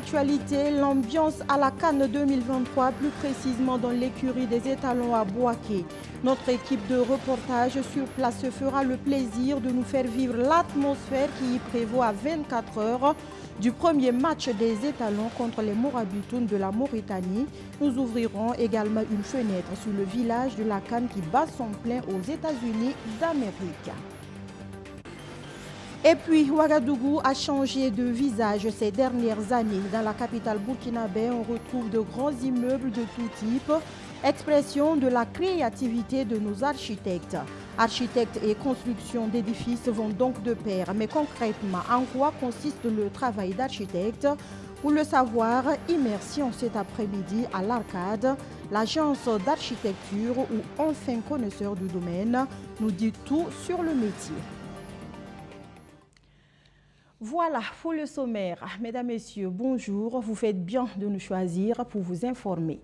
l'actualité, l'ambiance à la CAN 2023, plus précisément dans l'écurie des étalons à Bouaké. Notre équipe de reportage sur place se fera le plaisir de nous faire vivre l'atmosphère qui y prévaut à 24 heures du premier match des étalons contre les Morabitoun de la Mauritanie. Nous ouvrirons également une fenêtre sur le village de la CAN qui bat son plein aux États-Unis d'Amérique. Et puis, Ouagadougou a changé de visage ces dernières années. Dans la capitale burkinabé, on retrouve de grands immeubles de tout type, expression de la créativité de nos architectes. Architectes et construction d'édifices vont donc de pair. Mais concrètement, en quoi consiste le travail d'architecte? Pour le savoir, immersion cet après-midi à l'Arcade, l'agence d'architecture où un fin connaisseur du domaine nous dit tout sur le métier. Voilà pour le sommaire. Mesdames, Messieurs, bonjour. Vous faites bien de nous choisir pour vous informer.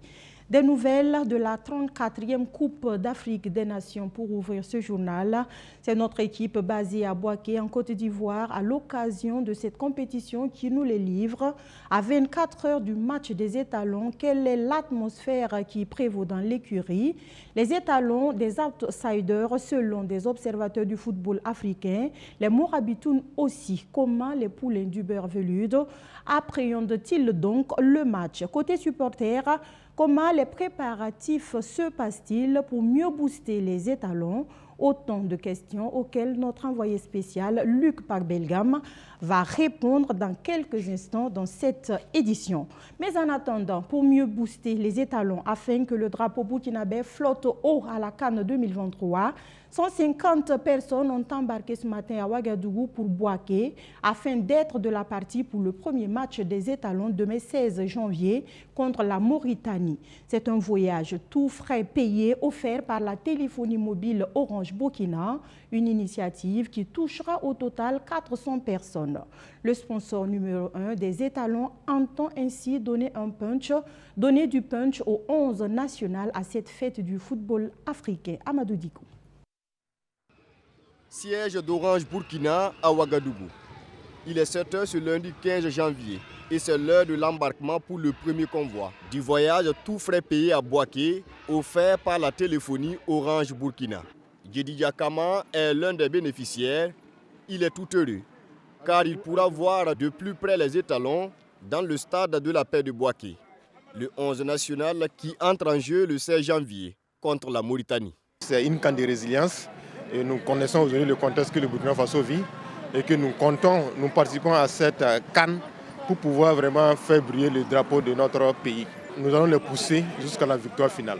Des nouvelles de la 34e Coupe d'Afrique des Nations pour ouvrir ce journal. C'est notre équipe basée à Bouaké, en Côte d'Ivoire, à l'occasion de cette compétition qui nous les livre. À 24 heures du match des étalons, quelle est l'atmosphère qui prévaut dans l'écurie? Les étalons des outsiders selon des observateurs du football africain. Les Morabitoun aussi. Comment les poulains du beurre velude appréhendent-ils donc le match? Côté supporters, comment les préparatifs se passent-ils pour mieux booster les étalons? Autant de questions auxquelles notre envoyé spécial Luc Parbelgam va répondre dans quelques instants dans cette édition. Mais en attendant, pour mieux booster les étalons afin que le drapeau burkinabé flotte haut à la CAN 2023, 150 personnes ont embarqué ce matin à Ouagadougou pour Bouaké afin d'être de la partie pour le premier match des étalons demain 16 janvier contre la Mauritanie. C'est un voyage tout frais payé offert par la téléphonie mobile Orange Burkina, une initiative qui touchera au total 400 personnes. Le sponsor numéro 1 des étalons entend ainsi donner du punch aux 11 nationales à cette fête du football africain. Amadou Diko. Siège d'Orange Burkina à Ouagadougou. Il est 7 h ce lundi 15 janvier et c'est l'heure de l'embarquement pour le premier convoi du voyage tout frais payé à Bouaké offert par la téléphonie Orange Burkina. Djedi Kama est l'un des bénéficiaires. Il est tout heureux car il pourra voir de plus près les étalons dans le stade de la paix de Bouaké. Le 11 national qui entre en jeu le 16 janvier contre la Mauritanie. C'est une CAN de résilience. Et nous connaissons aujourd'hui le contexte que le Burkina Faso vit et que nous participons à cette CAN pour pouvoir vraiment faire briller le drapeau de notre pays. Nous allons le pousser jusqu'à la victoire finale.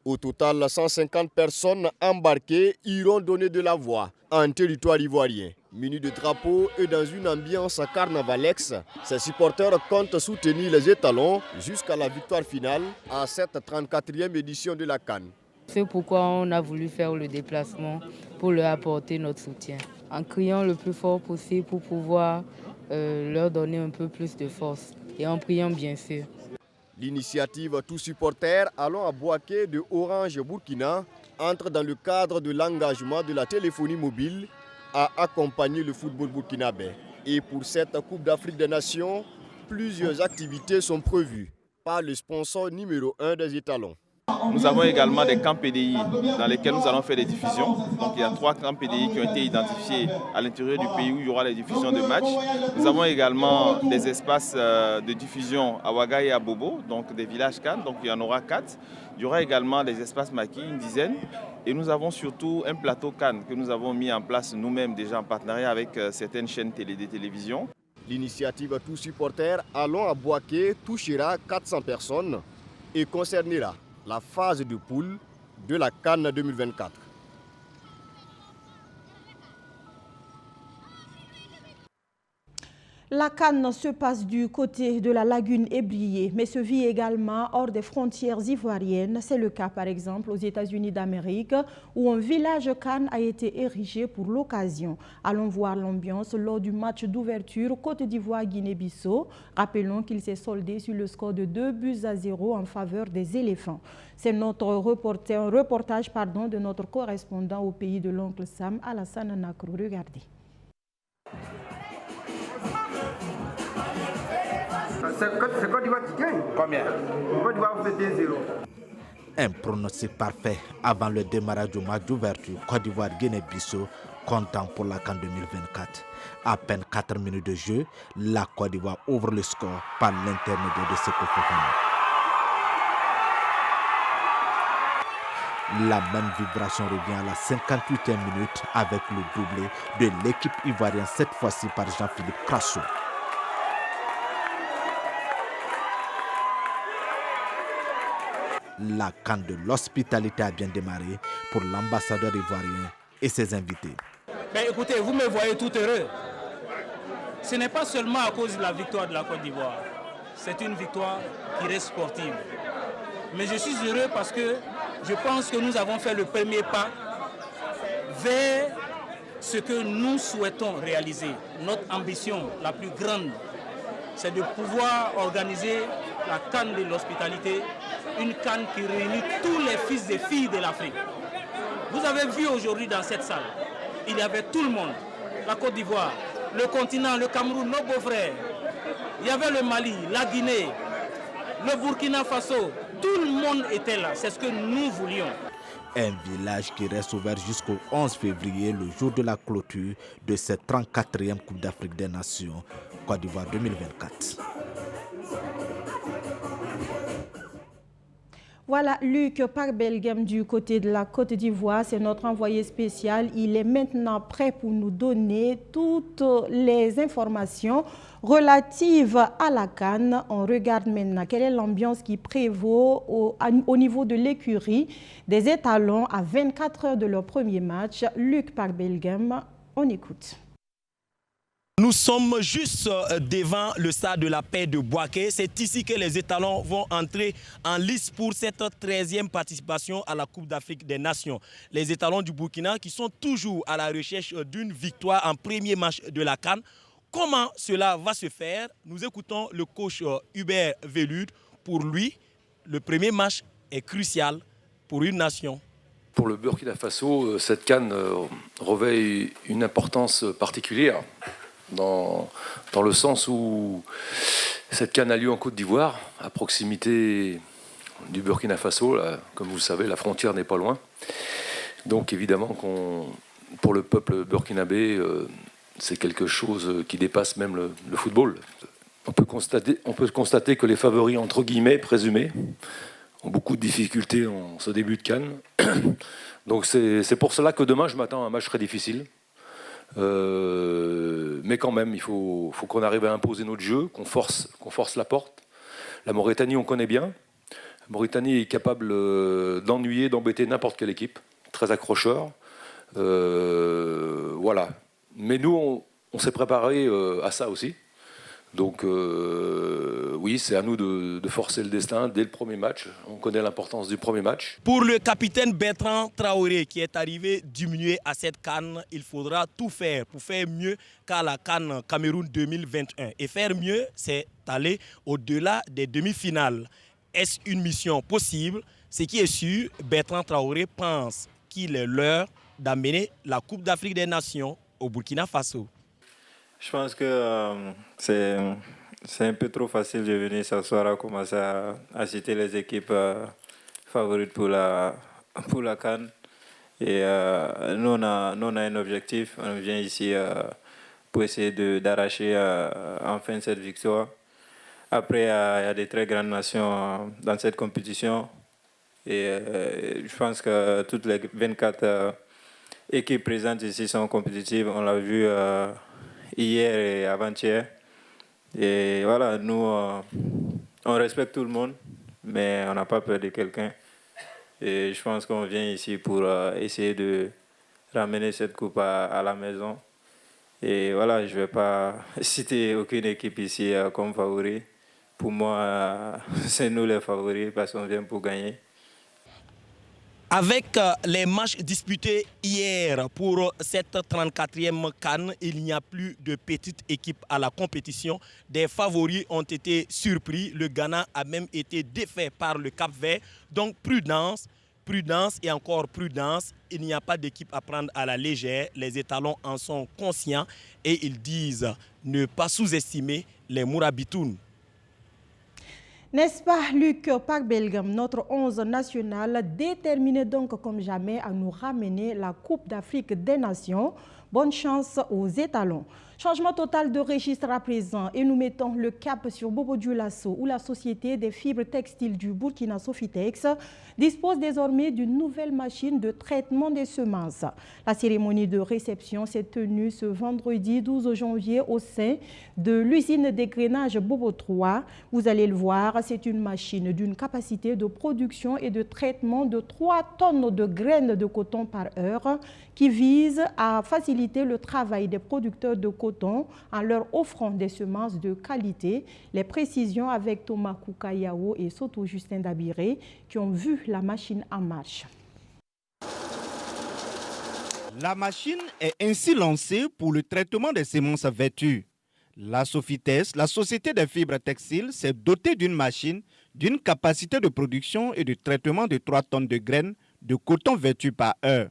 Au total, 150 personnes embarquées iront donner de la voix en territoire ivoirien. Munis de drapeaux et dans une ambiance carnavalex, ces supporters comptent soutenir les étalons jusqu'à la victoire finale à cette 34e édition de la CAN. C'est pourquoi on a voulu faire le déplacement pour leur apporter notre soutien, en criant le plus fort possible pour pouvoir leur donner un peu plus de force et en priant bien sûr. L'initiative Tous Supporters Allons à Bouaké de Orange Burkina entre dans le cadre de l'engagement de la téléphonie mobile à accompagner le football burkinabé. Et pour cette Coupe d'Afrique des Nations, plusieurs activités sont prévues par le sponsor numéro 1 des étalons. Nous avons également des camps PDI dans lesquels nous allons faire des diffusions. Donc il y a 3 camps PDI qui ont été identifiés à l'intérieur du pays où il y aura les diffusions de matchs. Nous avons également des espaces de diffusion à Ouaga et à Bobo, donc des villages CAN, donc il y en aura 4. Il y aura également des espaces maquis, une dizaine. Et nous avons surtout un plateau CAN que nous avons mis en place nous-mêmes déjà en partenariat avec certaines chaînes de télévision. L'initiative Tous Supporters Allons à Bouaké touchera 400 personnes et concernera la phase de poule de la CAN 2024. La CAN se passe du côté de la lagune ébriée, mais se vit également hors des frontières ivoiriennes. C'est le cas par exemple aux États-Unis d'Amérique, où un village CAN a été érigé pour l'occasion. Allons voir l'ambiance lors du match d'ouverture Côte d'Ivoire-Guinée-Bissau. Rappelons qu'il s'est soldé sur le score de 2-0 en faveur des éléphants. C'est notre reportage de notre correspondant au pays de l'oncle Sam, Alassane Nakro. Regardez. C'est Côte d'Ivoire qui gagne. Combien? Côte d'Ivoire fait 2-0. Un pronostic parfait avant le démarrage du match d'ouverture Côte d'Ivoire-Guinée-Bissau, comptant pour la CAN 2024. À peine 4 minutes de jeu, la Côte d'Ivoire ouvre le score par l'intermédiaire de Sékou Fofana. La même vibration revient à la 58e minute avec le doublé de l'équipe ivoirienne, cette fois-ci par Jean-Philippe Crasso. La CAN de l'hospitalité a bien démarré pour l'ambassadeur ivoirien et ses invités. Ben écoutez, vous me voyez tout heureux. Ce n'est pas seulement à cause de la victoire de la Côte d'Ivoire. C'est une victoire qui reste sportive. Mais je suis heureux parce que je pense que nous avons fait le premier pas vers ce que nous souhaitons réaliser. Notre ambition la plus grande, c'est de pouvoir organiser la CAN de l'hospitalité, une CAN qui réunit tous les fils et filles de l'Afrique. Vous avez vu aujourd'hui dans cette salle, il y avait tout le monde, la Côte d'Ivoire, le continent, le Cameroun, nos beaux-frères. Il y avait le Mali, la Guinée, le Burkina Faso. Tout le monde était là, c'est ce que nous voulions. Un village qui reste ouvert jusqu'au 11 février, le jour de la clôture de cette 34e Coupe d'Afrique des Nations, Côte d'Ivoire 2024. Voilà, Luc Parbelgem du côté de la Côte d'Ivoire, c'est notre envoyé spécial. Il est maintenant prêt pour nous donner toutes les informations relatives à la CAN. On regarde maintenant quelle est l'ambiance qui prévaut au niveau de l'écurie des étalons à 24 heures de leur premier match. Luc Parbelgem, on écoute. Nous sommes juste devant le stade de la Paix de Bouaké. C'est ici que les étalons vont entrer en lice pour cette 13e participation à la Coupe d'Afrique des Nations. Les étalons du Burkina qui sont toujours à la recherche d'une victoire en premier match de la CAN. Comment cela va se faire? Nous écoutons le coach Hubert Velud. Pour lui, le premier match est crucial pour une nation. Pour le Burkina Faso, cette CAN revêt une importance particulière. Dans le sens où cette CAN a lieu en Côte d'Ivoire, à proximité du Burkina Faso. Là, comme vous le savez, la frontière n'est pas loin. Donc évidemment, pour le peuple burkinabé, c'est quelque chose qui dépasse même le football. On peut constater que les favoris, entre guillemets, présumés, ont beaucoup de difficultés en ce début de CAN. Donc c'est pour cela que demain, je m'attends à un match très difficile. Mais quand même, il faut qu'on arrive à imposer notre jeu, qu'on force la porte. La Mauritanie, on connaît bien. La Mauritanie est capable d'ennuyer, d'embêter n'importe quelle équipe. Très accrocheur. Voilà. Mais nous, on s'est préparé à ça aussi. Donc oui, c'est à nous de forcer le destin dès le premier match. On connaît l'importance du premier match. Pour le capitaine Bertrand Traoré qui est arrivé diminué à cette CAN, il faudra tout faire pour faire mieux qu'à la CAN Cameroun 2021. Et faire mieux, c'est aller au-delà des demi-finales. Est-ce une mission possible? Ce qui est sûr, Bertrand Traoré pense qu'il est l'heure d'amener la Coupe d'Afrique des Nations au Burkina Faso. Je pense que c'est un peu trop facile de venir s'asseoir à commencer à citer les équipes favorites pour la CAN. Et nous, on a un objectif. On vient ici pour essayer d'arracher enfin cette victoire. Après, il y a des très grandes nations dans cette compétition. Et je pense que toutes les 24 équipes présentes ici sont compétitives. On l'a vu hier et avant-hier. Et voilà, nous, on respecte tout le monde, mais on n'a pas peur de quelqu'un. Et je pense qu'on vient ici pour essayer de ramener cette coupe à la maison. Et voilà, je ne vais pas citer aucune équipe ici comme favori. Pour moi, c'est nous les favoris parce qu'on vient pour gagner. Avec les matchs disputés hier pour cette 34e CAN, il n'y a plus de petites équipes à la compétition. Des favoris ont été surpris. Le Ghana a même été défait par le Cap-Vert. Donc prudence, prudence et encore prudence. Il n'y a pas d'équipe à prendre à la légère. Les étalons en sont conscients et ils disent ne pas sous-estimer les Mourabitoun. N'est-ce pas, Luc Park-Belgam, notre 11 national, déterminé donc comme jamais à nous ramener la Coupe d'Afrique des Nations. Bonne chance aux étalons. Changement total de registre à présent et nous mettons le cap sur Bobo Dioulasso où la société des fibres textiles du Burkina Sofitex dispose désormais d'une nouvelle machine de traitement des semences. La cérémonie de réception s'est tenue ce vendredi 12 janvier au sein de l'usine d'égrainage Bobo 3. Vous allez le voir, c'est une machine d'une capacité de production et de traitement de 3 tonnes de graines de coton par heure qui vise à faciliter le travail des producteurs de coton en leur offrant des semences de qualité. Les précisions avec Thomas Koukayao et Soto Justin Dabiré qui ont vu la machine en marche. La machine est ainsi lancée pour le traitement des semences vêtues. La Sofitex, la société des fibres textiles, s'est dotée d'une machine d'une capacité de production et de traitement de 3 tonnes de graines de coton vêtu par heure.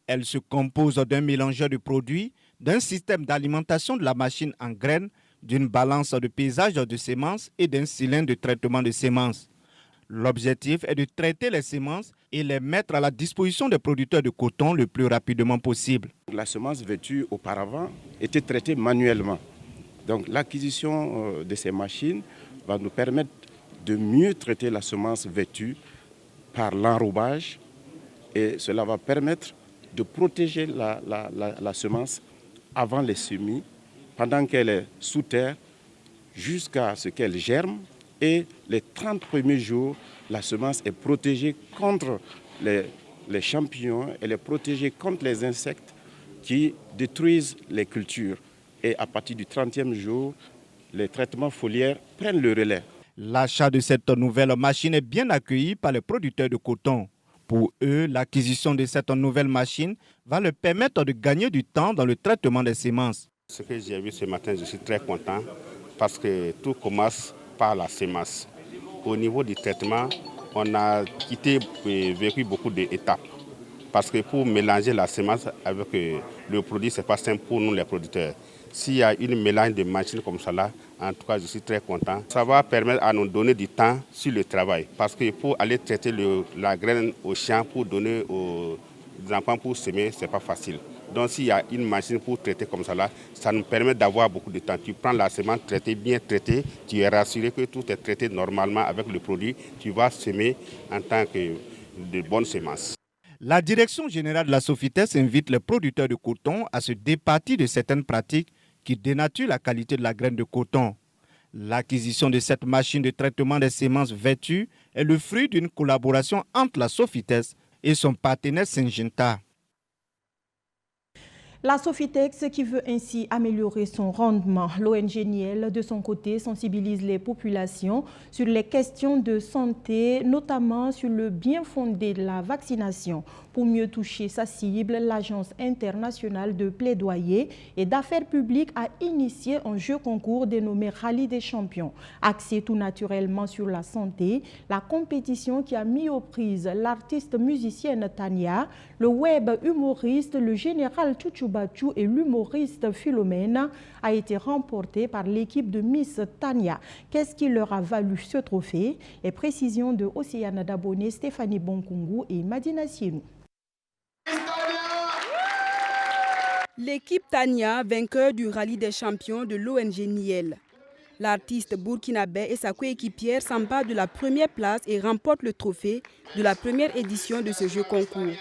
Elle se compose d'un mélangeur de produits, d'un système d'alimentation de la machine en graines, d'une balance de pesage de semences et d'un cylindre de traitement de semences. L'objectif est de traiter les semences et les mettre à la disposition des producteurs de coton le plus rapidement possible. La semence vêtue auparavant était traitée manuellement. Donc l'acquisition de ces machines va nous permettre de mieux traiter la semence vêtue par l'enrobage et cela va permettre de protéger la semence avant les semis, pendant qu'elle est sous terre, jusqu'à ce qu'elle germe. Et les 30 premiers jours, la semence est protégée contre les champignons, elle est protégée contre les insectes qui détruisent les cultures. Et à partir du 30e jour, les traitements foliaires prennent le relais. L'achat de cette nouvelle machine est bien accueilli par les producteurs de coton. Pour eux, l'acquisition de cette nouvelle machine va leur permettre de gagner du temps dans le traitement des semences. Ce que j'ai vu ce matin, je suis très content parce que tout commence par la semence. Au niveau du traitement, on a vécu beaucoup d'étapes. Parce que pour mélanger la semence avec le produit, ce n'est pas simple pour nous les producteurs. S'il y a une mélange de machines comme ça, là, en tout cas, je suis très content. Ça va permettre à nous donner du temps sur le travail. Parce que pour aller traiter la graine au champ, pour donner aux enfants pour semer, ce n'est pas facile. Donc s'il y a une machine pour traiter comme ça, là, ça nous permet d'avoir beaucoup de temps. Tu prends la semence bien traitée, tu es rassuré que tout est traité normalement avec le produit. Tu vas semer en tant que de bonnes semences. La direction générale de la Sofitex invite les producteurs de coton à se départir de certaines pratiques qui dénaturent la qualité de la graine de coton. L'acquisition de cette machine de traitement des semences vêtues est le fruit d'une collaboration entre la Sofitex et son partenaire Syngenta. La Sofitex qui veut ainsi améliorer son rendement. L'ONG Niel, de son côté, sensibilise les populations sur les questions de santé, notamment sur le bien fondé de la vaccination. Pour mieux toucher sa cible, l'Agence internationale de plaidoyer et d'affaires publiques a initié un jeu concours dénommé Rallye des champions. Axé tout naturellement sur la santé, la compétition qui a mis aux prises l'artiste musicienne Tania, le web humoriste, le général Tchouchoubachu et l'humoriste Philomène a été remportée par l'équipe de Miss Tania. Qu'est-ce qui leur a valu ce trophée? Les précisions de Océane Daboné, Stéphanie Bonkungu et Madina Sienou. L'équipe Tania, vainqueur du rallye des champions de l'ONG Niel. L'artiste burkinabé et sa coéquipière s'emparent de la première place et remportent le trophée de la première édition de ce jeu concours.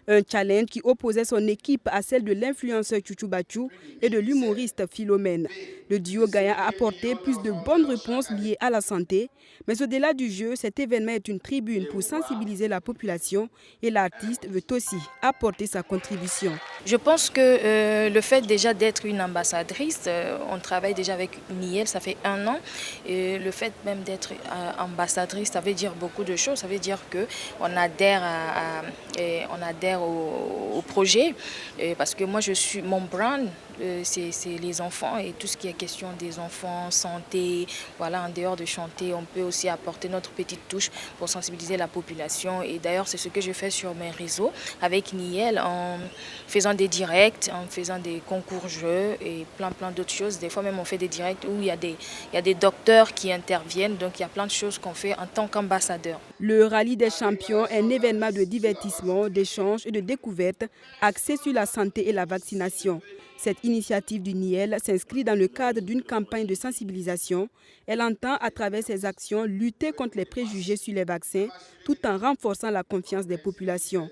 Un challenge qui opposait son équipe à celle de l'influenceur Tchouchoubachu et de l'humoriste Philomène. Le duo gagnant a apporté plus de bonnes réponses liées à la santé. Mais au-delà du jeu, cet événement est une tribune pour sensibiliser la population et l'artiste veut aussi apporter sa contribution. Je pense que le fait déjà d'être une ambassadrice, on travaille déjà avec Niel, ça fait 1 an. Et le fait même d'être ambassadrice, ça veut dire beaucoup de choses. Ça veut dire qu'on adhère adhèrent au projet, parce que moi, mon brand, c'est les enfants et tout ce qui est question des enfants, santé, voilà, en dehors de chanter, on peut aussi apporter notre petite touche pour sensibiliser la population. Et d'ailleurs, c'est ce que je fais sur mes réseaux avec Niel, en faisant des directs, en faisant des concours-jeux et plein d'autres choses. Des fois même, on fait des directs où il y a des docteurs qui interviennent, donc il y a plein de choses qu'on fait en tant qu'ambassadeur. Le Rallye des champions est un événement de divertissement, d'échange et de découverte axé sur la santé et la vaccination. Cette initiative du Niel s'inscrit dans le cadre d'une campagne de sensibilisation. Elle entend, à travers ses actions, lutter contre les préjugés sur les vaccins, tout en renforçant la confiance des populations.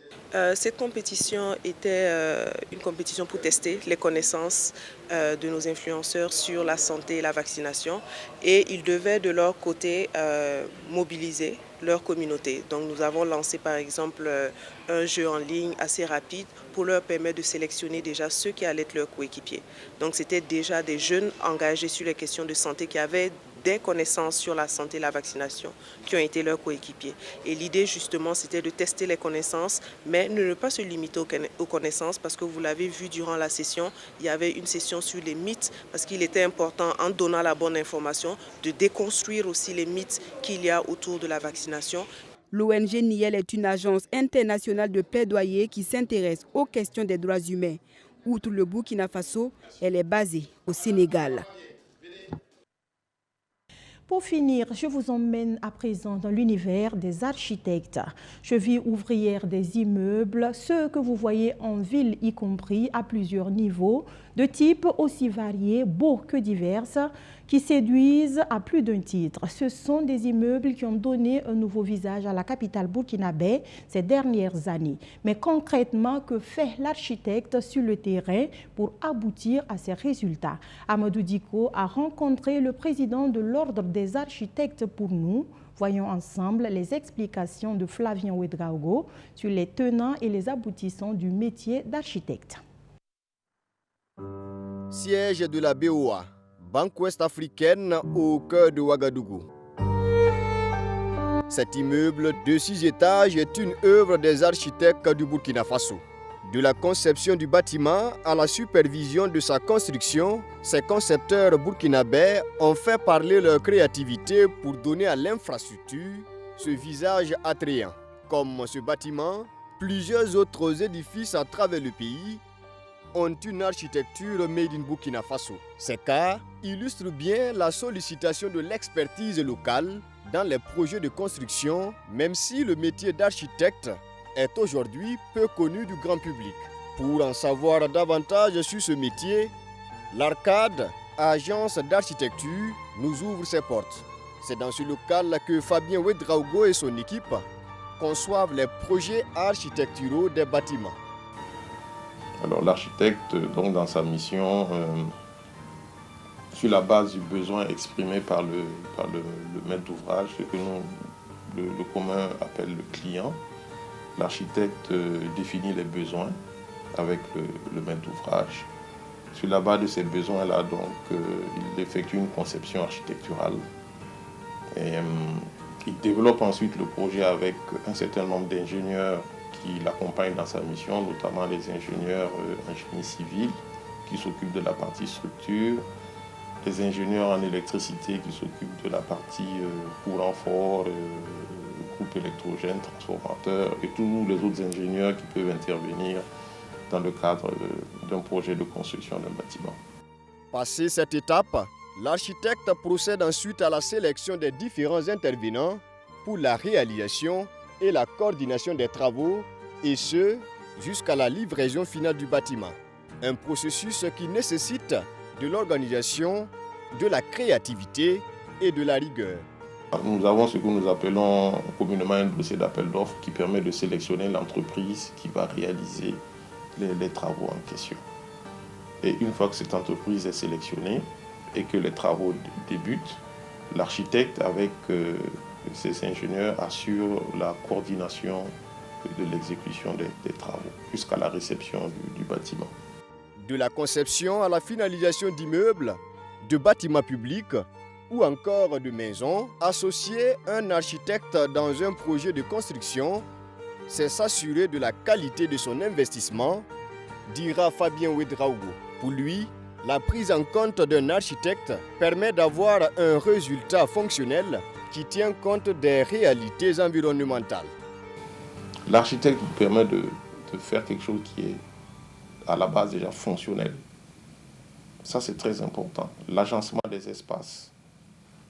Cette compétition était une compétition pour tester les connaissances de nos influenceurs sur la santé et la vaccination. Et ils devaient de leur côté mobiliser leur communauté. Donc nous avons lancé par exemple un jeu en ligne assez rapide pour leur permettre de sélectionner déjà ceux qui allaient être leurs coéquipiers. Donc c'était déjà des jeunes engagés sur les questions de santé qui avaient des connaissances sur la santé et la vaccination qui ont été leurs coéquipiers. Et l'idée justement c'était de tester les connaissances, mais ne pas se limiter aux connaissances, parce que vous l'avez vu durant la session, il y avait une session sur les mythes, parce qu'il était important, en donnant la bonne information, de déconstruire aussi les mythes qu'il y a autour de la vaccination. L'ONG Niel est une agence internationale de plaidoyer qui s'intéresse aux questions des droits humains. Outre le Burkina Faso, elle est basée au Sénégal. Pour finir, je vous emmène à présent dans l'univers des architectes. Cheville ouvrière des immeubles, ceux que vous voyez en ville y compris à plusieurs niveaux, de types aussi variés, beaux que divers, qui séduisent à plus d'un titre. Ce sont des immeubles qui ont donné un nouveau visage à la capitale burkinabé ces dernières années. Mais concrètement, que fait l'architecte sur le terrain pour aboutir à ces résultats? Amadou Diko a rencontré le président de l'Ordre des architectes pour nous. Voyons ensemble les explications de Flavien Ouedraogo sur les tenants et les aboutissants du métier d'architecte. Siège de la BOA, Banque Ouest-Africaine au cœur de Ouagadougou. Cet immeuble de 6 étages est une œuvre des architectes du Burkina Faso. De la conception du bâtiment à la supervision de sa construction, ces concepteurs burkinabés ont fait parler leur créativité pour donner à l'infrastructure ce visage attrayant. Comme ce bâtiment, plusieurs autres édifices à travers le pays ont une architecture made in Burkina Faso. Ces cas illustrent bien la sollicitation de l'expertise locale dans les projets de construction, même si le métier d'architecte est aujourd'hui peu connu du grand public. Pour en savoir davantage sur ce métier, l'Arcade, agence d'architecture, nous ouvre ses portes. C'est dans ce local que Fabien Ouedraogo et son équipe conçoivent les projets architecturaux des bâtiments. Alors l'architecte, donc dans sa mission, sur la base du besoin exprimé par le maître d'ouvrage, ce que le commun appelle le client, l'architecte définit les besoins avec le maître d'ouvrage. Sur la base de ces besoins-là, donc, il effectue une conception architecturale. Et il développe ensuite le projet avec un certain nombre d'ingénieurs qui l'accompagnent dans sa mission, notamment les ingénieurs en génie civil qui s'occupent de la partie structure, les ingénieurs en électricité qui s'occupent de la partie courant fort, groupe électrogène, transformateur et tous les autres ingénieurs qui peuvent intervenir dans le cadre d'un projet de construction d'un bâtiment. Passé cette étape, l'architecte procède ensuite à la sélection des différents intervenants pour la réalisation et la coordination des travaux, et ce, jusqu'à la livraison finale du bâtiment. Un processus qui nécessite de l'organisation, de la créativité et de la rigueur. Nous avons ce que nous appelons communément un dossier d'appel d'offres qui permet de sélectionner l'entreprise qui va réaliser les travaux en question. Et une fois que cette entreprise est sélectionnée et que les travaux débutent, l'architecte avec ses ingénieurs assure la coordination de l'exécution des travaux jusqu'à la réception du bâtiment. De la conception à la finalisation d'immeubles, de bâtiments publics ou encore de maisons, associer un architecte dans un projet de construction c'est s'assurer de la qualité de son investissement, dira Fabien Ouedraogo. Pour lui, la prise en compte d'un architecte permet d'avoir un résultat fonctionnel qui tient compte des réalités environnementales. L'architecte vous permet de faire quelque chose qui est à la base déjà fonctionnel. Ça, c'est très important. L'agencement des espaces,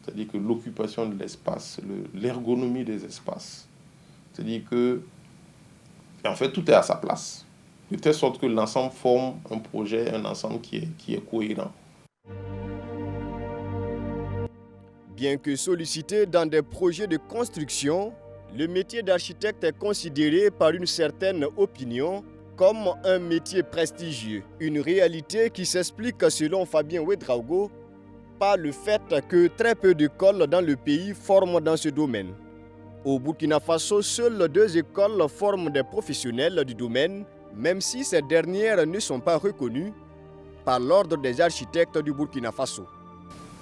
c'est-à-dire que l'occupation de l'espace, l'ergonomie des espaces. C'est-à-dire que, en fait, tout est à sa place. De telle sorte que l'ensemble forme un projet, un ensemble qui est cohérent. Bien que sollicité dans des projets de construction, le métier d'architecte est considéré par une certaine opinion comme un métier prestigieux. Une réalité qui s'explique, selon Fabien Ouedraogo, par le fait que très peu d'écoles dans le pays forment dans ce domaine. Au Burkina Faso, seules 2 écoles forment des professionnels du domaine, même si ces dernières ne sont pas reconnues par l'ordre des architectes du Burkina Faso.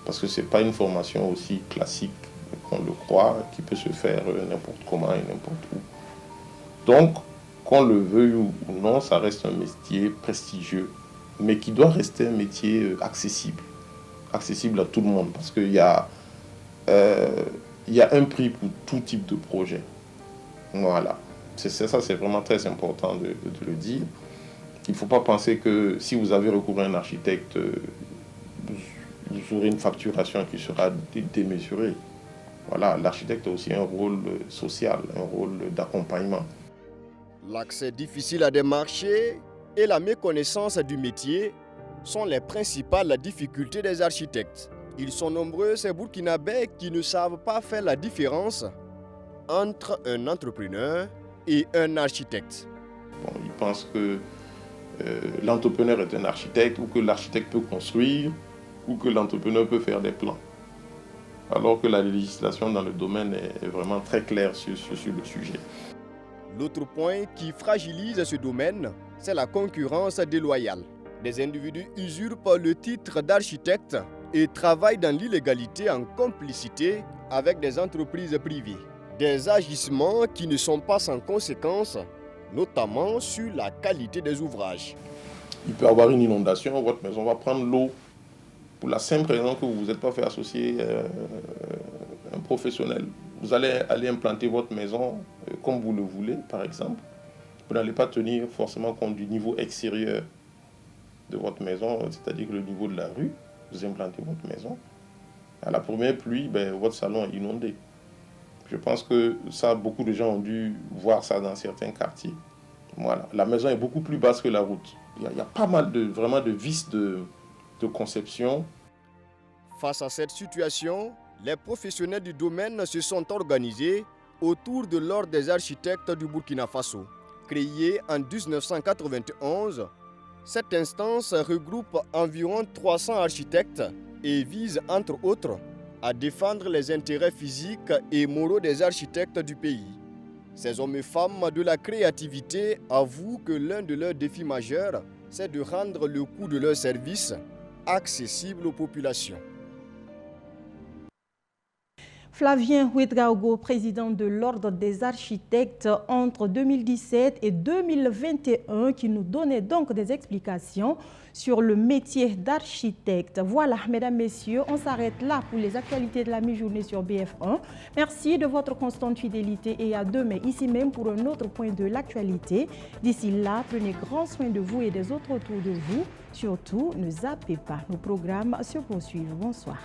Parce que ce n'est pas une formation aussi classique qu'on le croit, qui peut se faire n'importe comment et n'importe où. Donc, qu'on le veuille ou non, ça reste un métier prestigieux, mais qui doit rester un métier accessible à tout le monde, parce qu'il y a un prix pour tout type de projet. Voilà. Ça, c'est vraiment très important de le dire. Il ne faut pas penser que si vous avez recours à un architecte, vous aurez une facturation qui sera démesurée. Voilà, l'architecte a aussi un rôle social, un rôle d'accompagnement. L'accès difficile à des marchés et la méconnaissance du métier sont les principales difficultés des architectes. Ils sont nombreux, ces Burkinabés qui ne savent pas faire la différence entre un entrepreneur et un architecte. Bon, ils pensent que l'entrepreneur est un architecte, ou que l'architecte peut construire, ou que l'entrepreneur peut faire des plans. Alors que la législation dans le domaine est vraiment très claire sur le sujet. L'autre point qui fragilise ce domaine, c'est la concurrence déloyale. Des individus usurpent le titre d'architecte et travaillent dans l'illégalité en complicité avec des entreprises privées. Des agissements qui ne sont pas sans conséquences, notamment sur la qualité des ouvrages. Il peut y avoir une inondation, votre maison va prendre l'eau. Pour la simple raison que vous n'êtes pas fait associer un professionnel. Vous allez aller implanter votre maison comme vous le voulez, par exemple. Vous n'allez pas tenir forcément compte du niveau extérieur de votre maison, c'est-à-dire le niveau de la rue. Vous implantez votre maison. À la première pluie, votre salon est inondé. Je pense que ça, beaucoup de gens ont dû voir ça dans certains quartiers. Voilà. La maison est beaucoup plus basse que la route. Il y a pas mal de vices de conception. Face à cette situation, les professionnels du domaine se sont organisés autour de l'Ordre des architectes du Burkina Faso. Créée en 1991, cette instance regroupe environ 300 architectes et vise, entre autres, à défendre les intérêts physiques et moraux des architectes du pays. Ces hommes et femmes de la créativité avouent que l'un de leurs défis majeurs, c'est de rendre le coût de leurs services accessible aux populations. Flavien Ouedraogo, président de l'Ordre des architectes entre 2017 et 2021, qui nous donnait donc des explications sur le métier d'architecte. Voilà, mesdames, messieurs, on s'arrête là pour les actualités de la mi-journée sur BF1. Merci de votre constante fidélité et à demain ici même pour un autre point de l'actualité. D'ici là, prenez grand soin de vous et des autres autour de vous. Surtout, ne zappez pas. Nos programmes se poursuivent. Bonsoir.